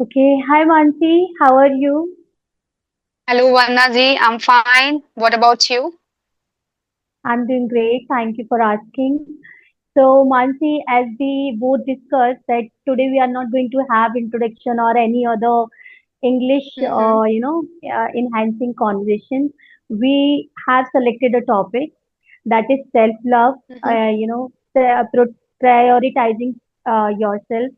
Okay, hi Mansi, how are you? Hello, Vanna ji. I'm fine. What about you? I'm doing great, thank you for asking. So, Mansi, as we both discussed that today we are not going to have introduction or any other English, Mm-hmm. enhancing conversation. We have selected a topic that is self-love, Mm-hmm. prioritizing yourself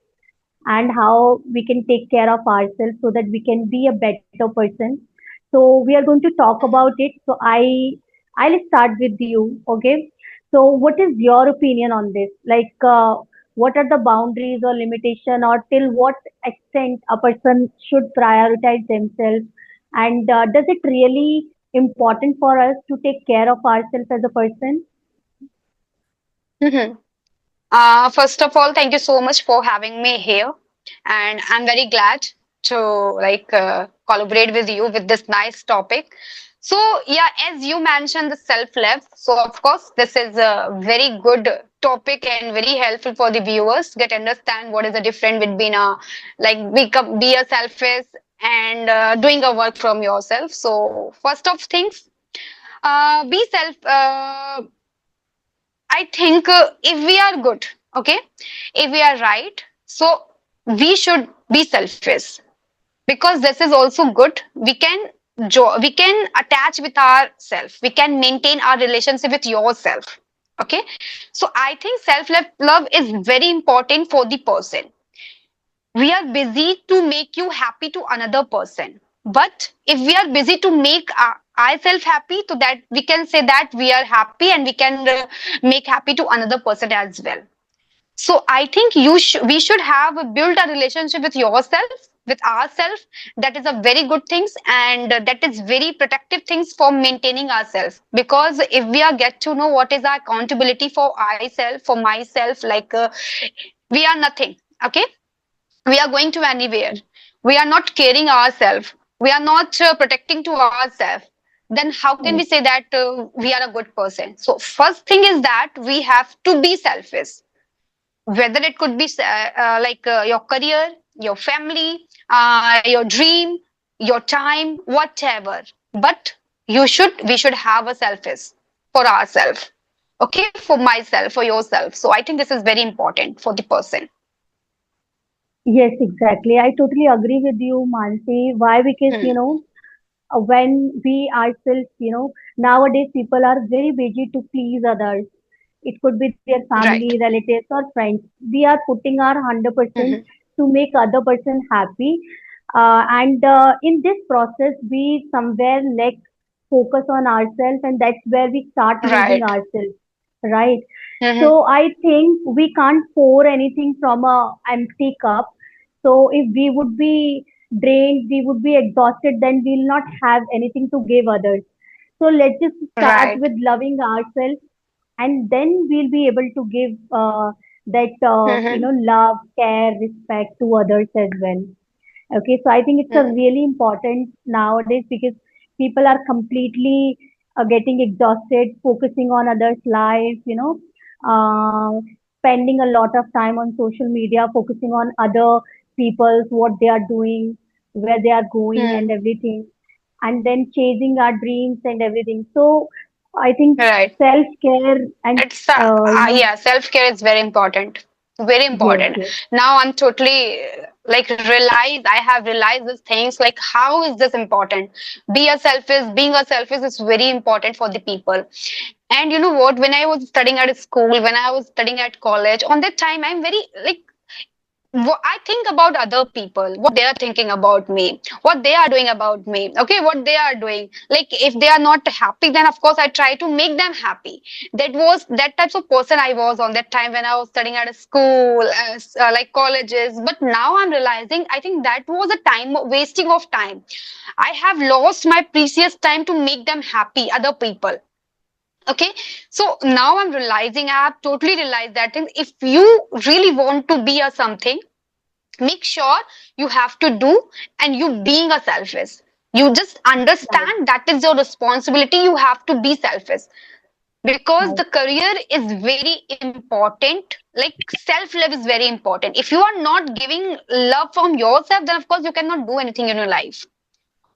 and how we can take care of ourselves so that we can be a better person. So we are going to talk about Mm-hmm. it. I'll start with you. Okay. So what is your opinion on this? What are the boundaries or limitation, or till what extent a person should prioritize themselves? And does it really important for us to take care of ourselves as a person? Mm-hmm. First of all, thank you so much for having me here, and I'm very glad to collaborate with you with this nice topic. So yeah, as you mentioned, the self-love. So of course, this is a very good topic and very helpful for the viewers get understand what is the difference between be a selfish and doing a work from yourself. So first of things, be self. I think if we are good, okay, if we are right, so we should be selfish because this is also good. We can attach with ourself. We can maintain our relationship with yourself. Okay, so I think self love is very important for the person. We are busy to make you happy to another person, but if we are busy to make ourselves happy, so that we can say that we are happy and we can make happy to another person as well. So I think we should have built a relationship with yourself, with ourselves. That is a very good things, and that is very protective things for maintaining ourselves. Because if we are get to know what is our accountability for ourselves, for myself, we are nothing. Okay, we are going to anywhere, we are not caring ourselves, we are not protecting to ourselves, then how can we Yes. say that we are a good person? So first thing is that we have to be selfish, whether it could be your career, your family, your dream, your time, whatever. But we should have a selfish for ourselves, okay, for myself, for yourself. So I think this is very important for the person. Yes, exactly. I totally agree with you, Mansi. Why? Because, Hmm. when we ourselves, nowadays people are very busy to please others. It could be their family, Right. relatives, or friends. We are putting our 100% Hmm. to make other person happy. And in this process, we somewhere lack focus on ourselves, and that's where we start losing Right. ourselves, right? Hmm. So I think we can't pour anything from a empty cup. So if we would be drained, we would be exhausted, then we'll not have anything to give others. So let's just start Right. with loving ourselves, and then we'll be able to give that Hmm. love, care, respect to others as well. Okay, so I think it's a Hmm. really important nowadays because people are completely getting exhausted, focusing on others' lives, spending a lot of time on social media, focusing on other people's what they are doing, where they are going, Hmm. and everything, and then chasing our dreams and everything. So I think Right. self care and It's yeah, self care is very important. Very yes, important. yes, Now I'm totally I have realized these things like how is this important? Being a selfish is very important for the people. And you know what? When I was studying at school, when I was studying at college, on that time I'm very I think about other people, what they are thinking about me, what they are doing about me, okay, what they are doing. Like, if they are not happy, then of course I try to make them happy. That was that types of person I was on that time when I was studying at a school, like colleges. But now I'm realizing, I think that was a time wasting of time. I have lost my precious time to make them happy, other people. Okay, so now I'm realizing, I have totally realized that thing. If you really want to be a something, make sure you have to do, and you being a selfish, you just right, understand that is your responsibility, you have to be selfish. because Right. the career is very important. Like self love is very important. If you are not giving love from yourself, then of course you cannot do anything in your life.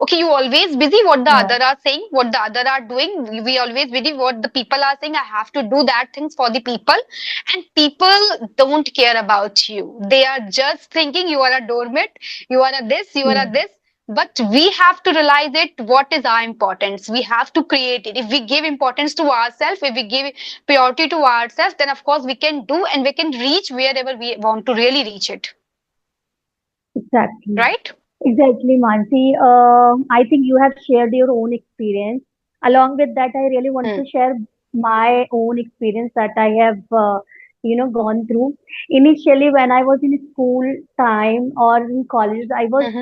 Okay, you always busy what the Right. other are saying, what the other are doing. We always busy what the people are saying. I have to do that things for the people, and people don't care about you. They are just thinking you are a doormat, you are a this, you are Yes. a this. But we have to realize it. What is our importance? We have to create it. If we give importance to ourselves, if we give priority to ourselves, then of course we can do and we can reach wherever we want to really reach it. Exactly. Right? Exactly, Mansi. I think you have shared your own experience. Along with that, I really want Hmm. to share my own experience that I have, gone through. Initially, when I was in school time or in college, I was Mm-hmm.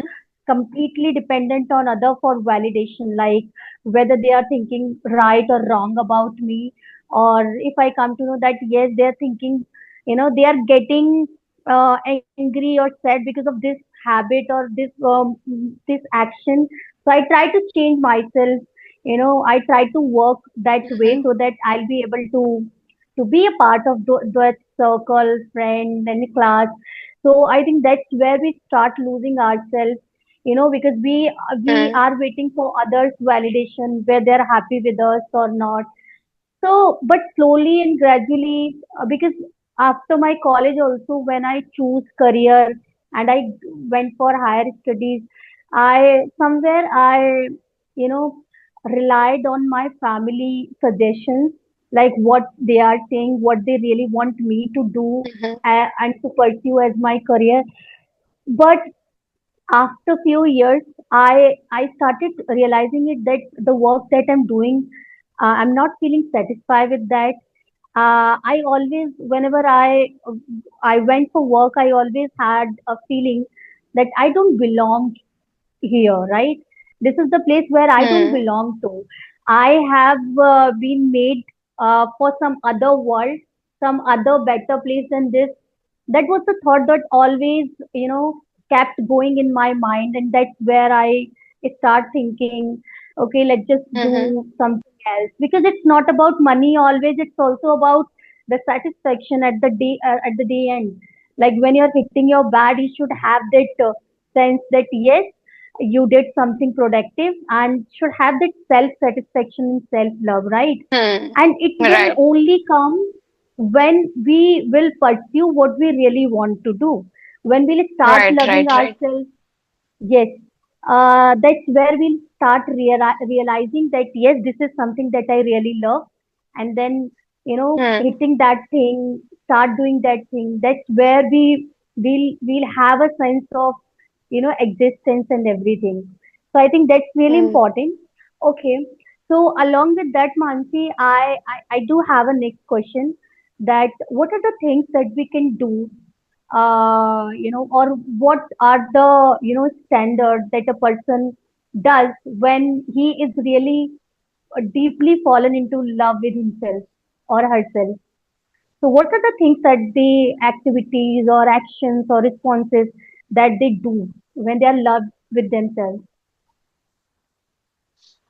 completely dependent on other for validation, like whether they are thinking right or wrong about me, or if I come to know that yes, they are thinking, they are getting angry or sad because of this habit or this action. So I try to change myself. I try to work that way Mm-hmm. so that I'll be able to be a part of that circle, friend, and class. So I think that's where we start losing ourselves, because we Hmm. are waiting for others' validation, where they're happy with us or not. So, but slowly and gradually, because after my college also, when I choose career and I went for higher studies, I you know, relied on my family suggestions, like what they are saying, what they really want me to do, Mm-hmm. and to pursue as my career. But after few years, I started realizing it that the work that I'm doing, I'm not feeling satisfied with that. I always, whenever I went for work, I always had a feeling that I don't belong here, right? This is the place where I don't Hmm. belong to. I have been made for some other world, some other better place than this. That was the thought that always, kept going in my mind, and that's where I start thinking, okay, let's just Mm-hmm. do something else, because it's not about money always. It's also about the satisfaction at the day end. Like when you're hitting your bad, you should have that sense that yes, you did something productive, and should have that self satisfaction and self love, right? Hmm. And it will Right. only come when we will pursue what we really want to do, when we'll start Right. loving Right. Right. ourselves. Yes, that's where we'll start realizing that yes, this is something that I really love, and then Hmm. hitting that thing, start doing that thing. That's where we'll have a sense of existence and everything. So I think that's really Hmm. important. Okay, so along with that, Mansi, I do have a next question. That what are the things that we can do, or what are the standards that a person does when he is really deeply fallen into love with himself or herself. So what are the things that the activities or actions or responses that they do when they are loved with themselves?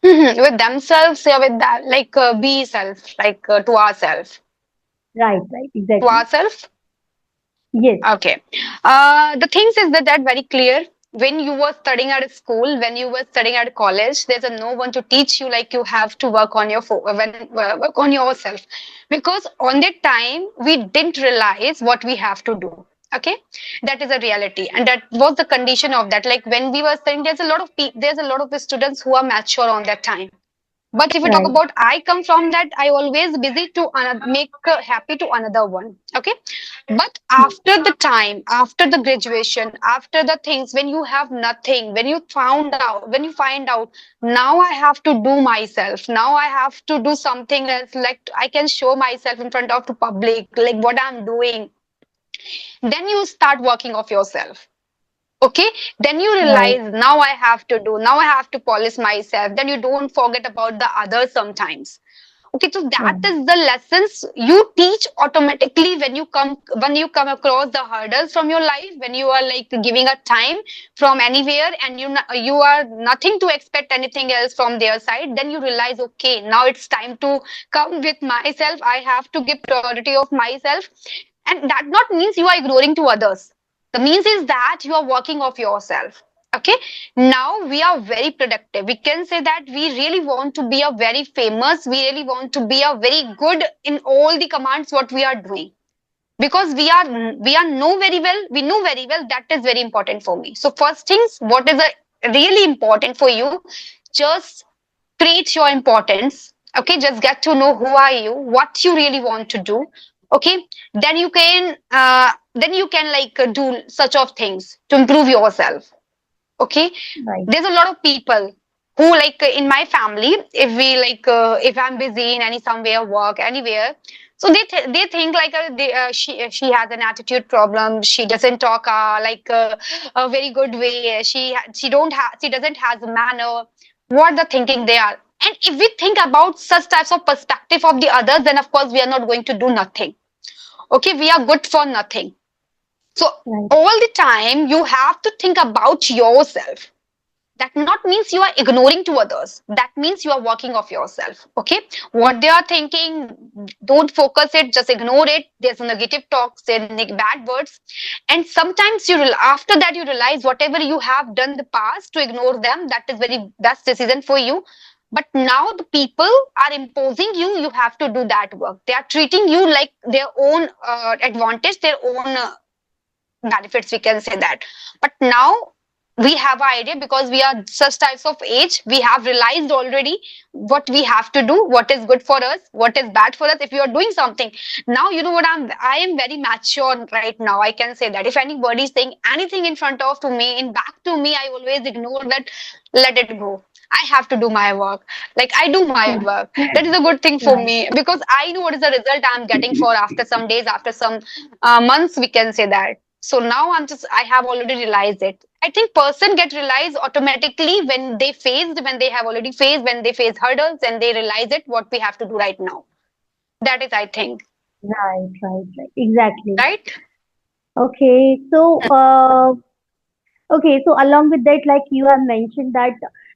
With themselves, yeah, with that, like be self, like Right, right, to exactly. ourselves. Yes, Okay. The things is that very clear. When you were studying at school, when you were studying at college, there's a no one to teach you like you have to work on your work on yourself, because on that time we didn't realize what we have to do. Okay, that is a reality, and that was the condition of that. Like when we were studying, there's a lot of students who are mature on that time, but if we talk right, about, I come from that, I always busy to make happy to another one. Okay, but yes, after the time, after the graduation, after the things, when you have nothing, when you find out, now I have to do myself. Now I have to do something else. Like I can show myself in front of the public, like what I'm doing. Then you start working of yourself. Okay, then you right, realize now I have to polish myself. Then you don't forget about the others sometimes. Okay, so that right, is the lessons you teach automatically when you come across the hurdles from your life, when you are like giving a time from anywhere, and you are nothing to expect anything else from their side. Then you realize, okay, now it's time to come with myself. I have to give priority of myself, and that not means you are ignoring to others. The means is that you are working of yourself. Okay, now we are very productive. We can say that we really want to be a very famous, we really want to be a very good in all the commands what we are doing, because we are know very well that is very important for me. So first things, what is a really important for you, just create your importance. Okay, just get to know who are you, what you really want to do. Okay, then you can like do such of things to improve yourself. Okay, right, there's a lot of people who like in my family, if we like if I'm busy in any somewhere work anywhere, so they think like she has an attitude problem, she doesn't talk a very good way, she doesn't has a manner. What the thinking they are, and if we think about such types of perspective of the others, then of course we are not going to do nothing. Okay, we are good for nothing. So right, all the time you have to think about yourself. That not means you are ignoring to others, that means you are working of yourself. Okay, what they are thinking, don't focus it, just ignore it. There's a negative talk, say bad words, and sometimes after that you realize whatever you have done in the past to ignore them, that is very best decision for you. But now the people are imposing you, you have to do that work. They are treating you like their own advantage, their own benefits, we can say that. But now we have an idea, because we are such types of age, we have realized already what we have to do, what is good for us, what is bad for us. If you are doing something now, you know what, I am very mature right now, I can say that. If anybody is saying anything in front of to me, in back to me, I always ignore that. Let it go, I have to do my work. Like I do my work. That is a good thing for right, me, because I know what is the result I'm getting for after some days, after some months, we can say that. So now I have already realized it. I think person get realized automatically when they have already faced, when they face hurdles and they realize it, what we have to do right now. That is, I think, right, right, right. Exactly. right? Okay, so okay, so along with that, like you have mentioned that,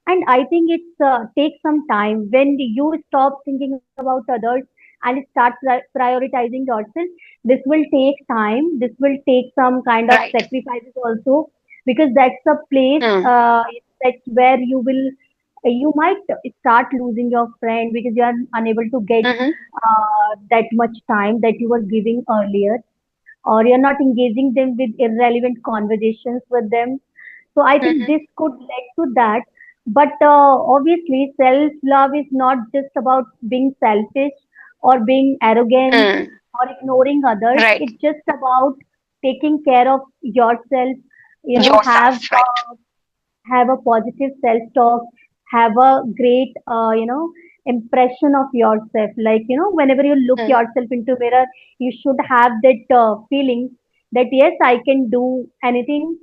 and I think it's takes some time when you stop thinking about others and start prioritizing yourself. This will take time. This will take some kind of Right. sacrifices also, because that's a place Hmm. that's where you might start losing your friend because you are unable to get Mm-hmm. that much time that you were giving earlier, or you're not engaging them with irrelevant conversations with them. So I think Mm-hmm. this could lead to that. But obviously, self love is not just about being selfish or being arrogant Hmm. or ignoring others. Right. It's just about taking care of yourself. You know, Yourself. Right. have a positive self talk, have a great impression of yourself. Like whenever you look Hmm. yourself into mirror, you should have that feeling that yes, I can do anything.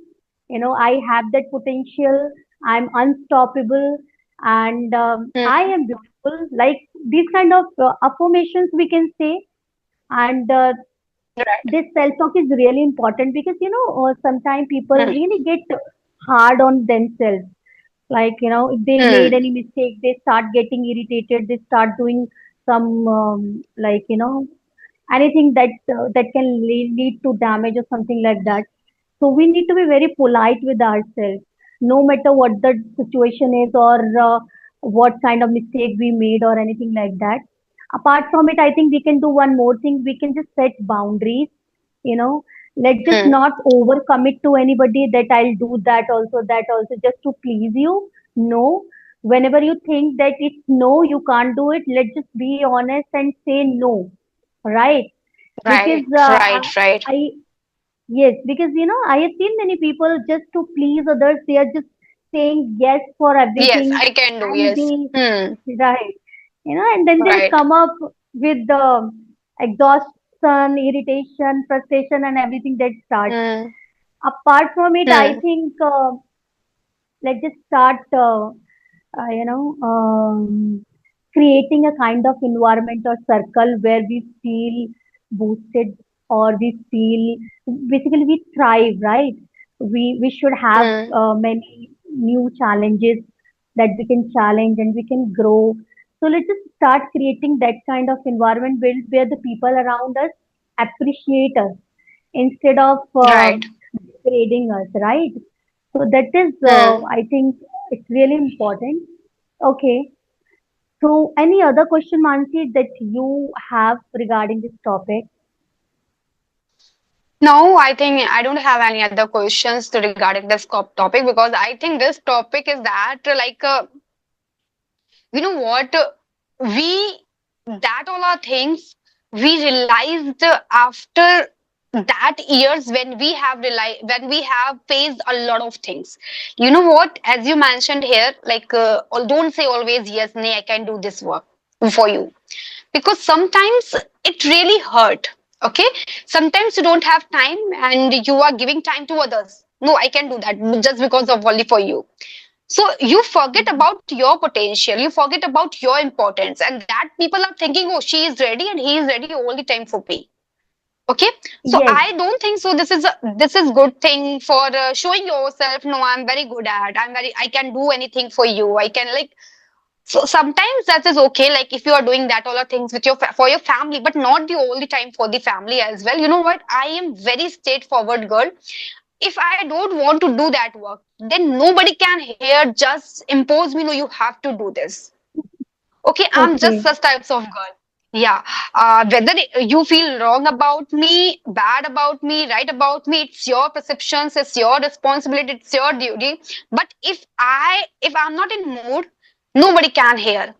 I have that potential. I'm unstoppable, and I Hmm. am beautiful. Like these kind of affirmations we can say. And Right. this self talk is really important because sometimes people Hmm. really get hard on themselves. Like if they made Hmm. any mistake, they start getting irritated, they start doing some like anything that can lead to damage or something like that. So we need to be very polite with ourselves, no matter what the situation is, or what kind of mistake we made or anything like that. Apart from it, I think we can do one more thing. We can just set boundaries. You know, let's just Hmm. not overcommit to anybody that I'll do that also, just to please you. No, whenever you think that it's no, you can't do it. Let's just be honest and say no, right? Because Right. Right. Right. I yes, because I have seen many people just to please others. They are just saying yes for Yes, everything, I can do. and Yes. they Hmm. right, and then they'll Right. come up with the exhaustion, irritation, frustration, and everything that starts. Hmm. Apart from it, I Hmm. think let's just start, you know, creating a kind of environment or circle where we feel boosted, or we feel, basically we thrive, right? We should have Hmm. many new challenges that we can challenge and we can grow. So let's just start creating that kind of environment where the people around us appreciate us instead of Right. degrading us, right? So that is, Hmm. I think, it's really important. Okay. So any other question, Mansi, that you have regarding this topic? No, I think I don't have any other questions to regarding this topic, because I think this topic is that you know what, we that all are things we realized after that years, when we have faced a lot of things. You know what, as you mentioned here, don't say always yes, nay, I can do this work for you, because sometimes it really hurt. Okay, sometimes you don't have time and you are giving time to others. No, I can do that just because of only for you. So you forget about your potential, you forget about your importance, and that people are thinking, oh, she is ready and he is ready all the time for me. Okay, so Yes. I don't think so. This is good thing for showing yourself. No, I'm very good at. I can do anything for you. I can like. So sometimes that is okay. Like if you are doing that all the things with for your family, but not the all the time for the family as well. You know what? I am very straightforward girl. If I don't want to do that work, then nobody can here just impose me. No, you have to do this. Okay, I'm just Okay. such types of girl. Yeah. Whether you feel wrong about me, bad about me, right about me, it's your perceptions, it's your responsibility, it's your duty. But if I'm not in mood, nobody can hear.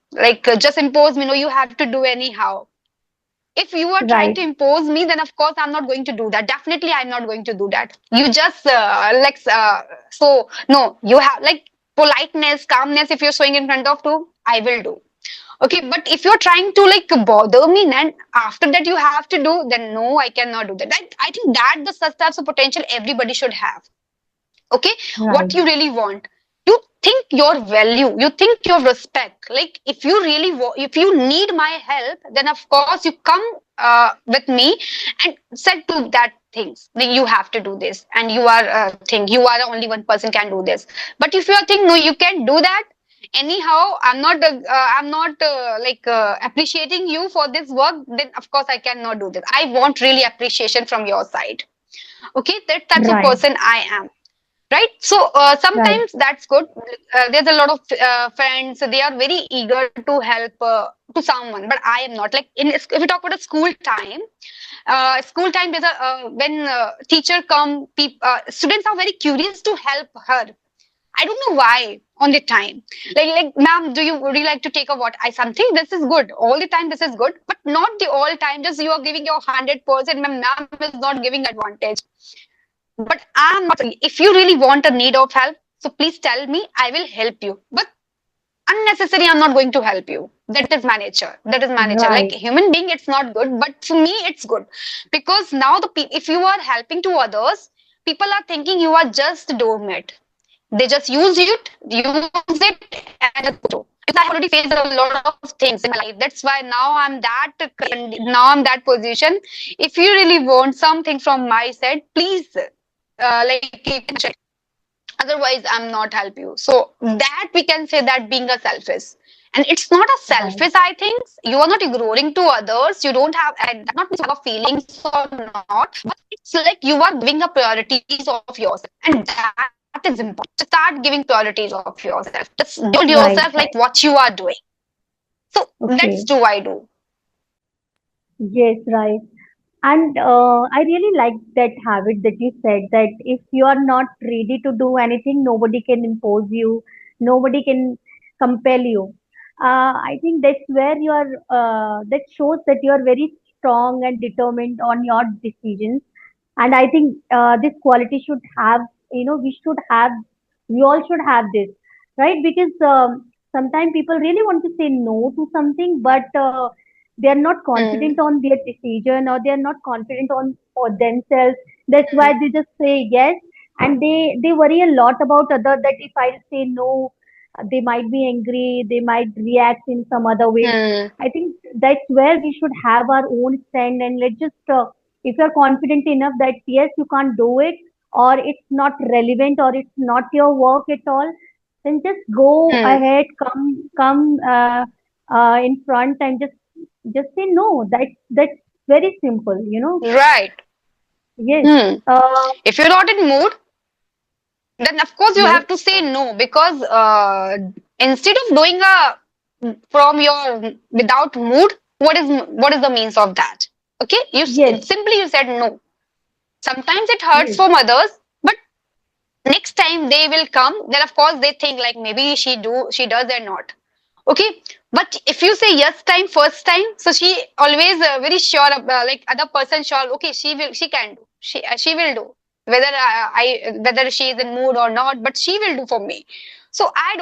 Just impose me. No, you have to do anyhow. If you are trying Right. to impose me, then of course I'm not going to do that. Definitely, I'm not going to do that. You just so no, you have like politeness, calmness. If you're showing in front of two, I will do. Okay, but if you're trying to like bother me, then after that you have to do, then no, I cannot do that. I think that the such types of potential everybody should have. Okay, Right. what you really want, you think your value, you think your respect. Like if you really if you need my help, then of course you come with me and said to that things that you have to do this, and you are think you are the only one person can do this. But if you are think no, you can do that anyhow, I'm not appreciating you for this work, then of course I cannot do this. I want really appreciation from your side. Okay, that types of Right. person I am. Right, so Right. sometimes that's good. There's a lot of friends, they are very eager to help to someone, but I am not. Like if we talk about a school time, there's a when teacher come, students are very curious to help her. I don't know why on the time. Like, ma'am, do you really like to take a what? I something this is good. All the time this is good, but not the all time. Just you are giving your 100%. Ma'am is not giving advantage. But I'm not. If you really want a need of help, so please tell me. I will help you. But unnecessary, I'm not going to help you. That is my nature. That is my nature. Like Right. human being, it's not good, but for me, it's good because now if you are helping to others, people are thinking you are just a doormat. They just use it, and just go. Because I already faced a lot of things in my life. That's why now I'm that position. If you really want something from my side, please, like you can check. Otherwise, I'm not help you. So that we can say that being a selfish. And it's not a Right. selfish, I think. You are not ignoring to others. You don't have, and that not means you have feelings or not, but it's like you are giving a priorities of yourself. And that is important. Just start giving priorities of yourself. Just told Right. yourself like Right. what you are doing. So that's Okay. do I do. Yes. Right. And I really like that habit that you said, that if you are not ready to do anything, nobody can impose you, nobody can compel you. I think that's where you are, that shows that you are very strong and determined on your decisions. And I think this quality should have, we should have, we all should have this, right? Because sometimes people really want to say no to something, but they are not Hmm. confident on their decision, or they are not confident on for themselves. That's why Hmm. they just say yes, and they worry a lot about other, that if I say no, they might be angry, they might react in some other way. Hmm. I think that's where we should have our own stand, and let's just, if you're confident enough that yes, you can't do it, or it's not relevant, or it's not your work at all, then just go Hmm. ahead, come in front and just say no. That's very simple, you know. Right. Yes. Hmm. Uh, If you're not in mood, then of course you yes. have to say no, because instead of doing a from your without mood, what is the means of that? Okay, Yes. simply you said no. Sometimes it hurts Yes. from others, but next time they will come, then of course they think like maybe she does or not. Okay, but if you say yes time first time, so she always very sure like other person sure, okay, she can do, she will do, whether whether she is in mood or not, but she will do for me. So I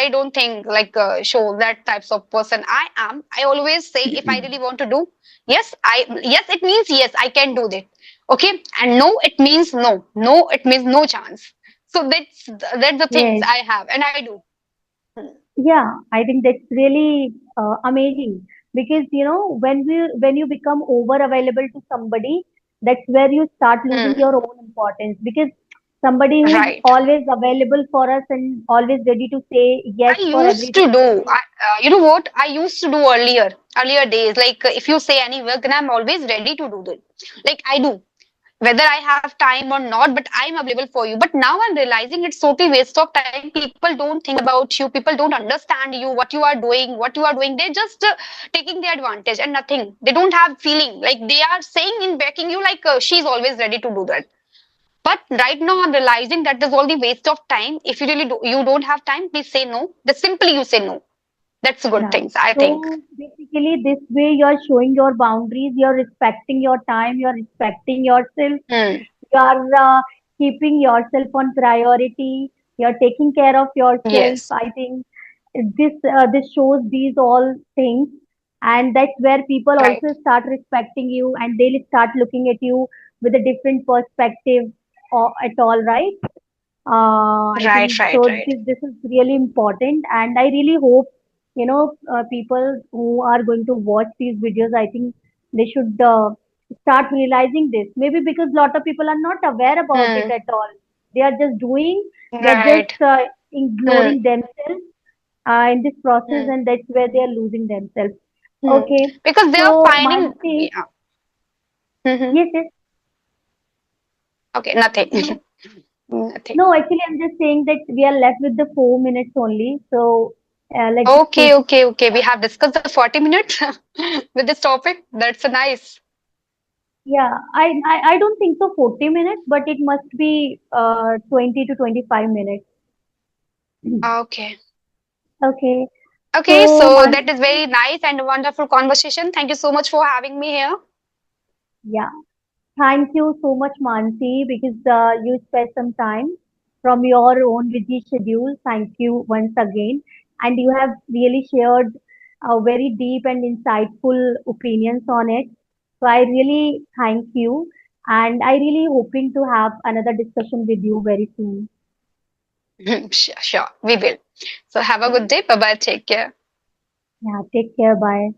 don't think like show that types of person I am. I always say if I really want to do, yes it means yes I can do that. Okay, and no it means no, no it means no chance. So that's the things Yes. I have and I do. Hmm. Yeah, I think that's really amazing because you know when you become over available to somebody, that's where you start losing Hmm. your own importance because somebody who's Right. always available for us and always ready to say yes I for used everything to we do. say. You know what? I used to do earlier days. Like if you say any work, then I'm always ready to do it. Like I do, whether I have time or not, but I'm available for you. But now I'm realizing it's totally waste of time. People don't think about you. People don't understand you, what you are doing, what you are doing. They're just taking the advantage and nothing. They don't have feeling. Like they are saying in backing you, like she's always ready to do that. But right now, I'm realizing that there's all the waste of time. If you really you don't have time, please say no. Just simply you say no. That's good Yeah. things, I think. So basically, this way you're showing your boundaries, you're respecting your time, you're respecting yourself, Hmm. you are keeping yourself on priority, you're taking care of yourself. Yes. I think this shows these all things, and that's where people Right. also start respecting you and they'll start looking at you with a different perspective or at all, right? I Right. think Right. so. Right. This is really important, and I really hope people who are going to watch these videos. I think they should start realizing this. Maybe because a lot of people are not aware about it Hmm. at all. They are just doing. They are Right. just Hmm. ignoring themselves in this process, Hmm. and that's where they are losing themselves. Hmm. Okay, Because they are so finding. Mansi, Yeah. Hmm. yes, yes. Okay. Nothing. No, Nothing. no, actually, I'm just saying that we are left with the 4 minutes only. So let's just Okay. take. Okay. Okay. We have discussed the 40 minutes with this topic. That's a nice. Yeah, I don't think so 40 minutes, but it must be 20 to 25 minutes. Okay. Okay. Okay. So, So that is Mansi, very nice and a wonderful conversation. Thank you so much for having me here. yeah, thank you so much, Mansi, because you spent some time from your own busy schedule. Thank you once again. And you have really shared very deep and insightful opinions on it. So I really thank you. And I really hoping to have another discussion with you very soon. Sure. Sure. We will. So have a good day. Bye bye. Take care. Yeah, take care. Bye.